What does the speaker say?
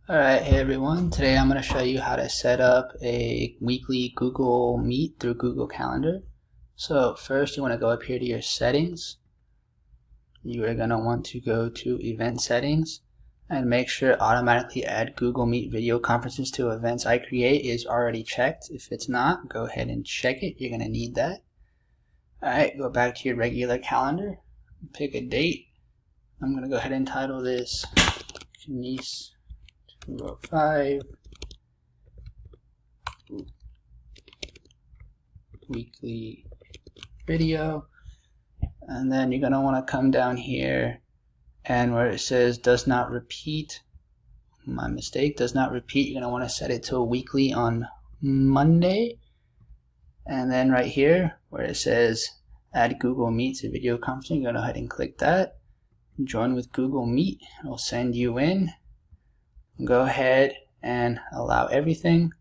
Alright, hey everyone. Today I'm going to show you how to set up a weekly Google Meet through Google Calendar. So first you want to go up here to your settings. You are going to want to go to event settings and make sure automatically add Google Meet video conferences to events I create is already checked. If it's not, go ahead and check it. You're going to need that. Alright, go back to your regular calendar. Pick a date. I'm going to go ahead and title this Kines 205 weekly video, and then you're going to want to come down here and where it says does not repeat, my mistake, does not repeat, you're going to want to set it to weekly on Monday. And then right here where it says add Google Meet to video conferencing, you're going to go ahead and click that. Join with Google Meet. It'll send you in. Go ahead and allow everything.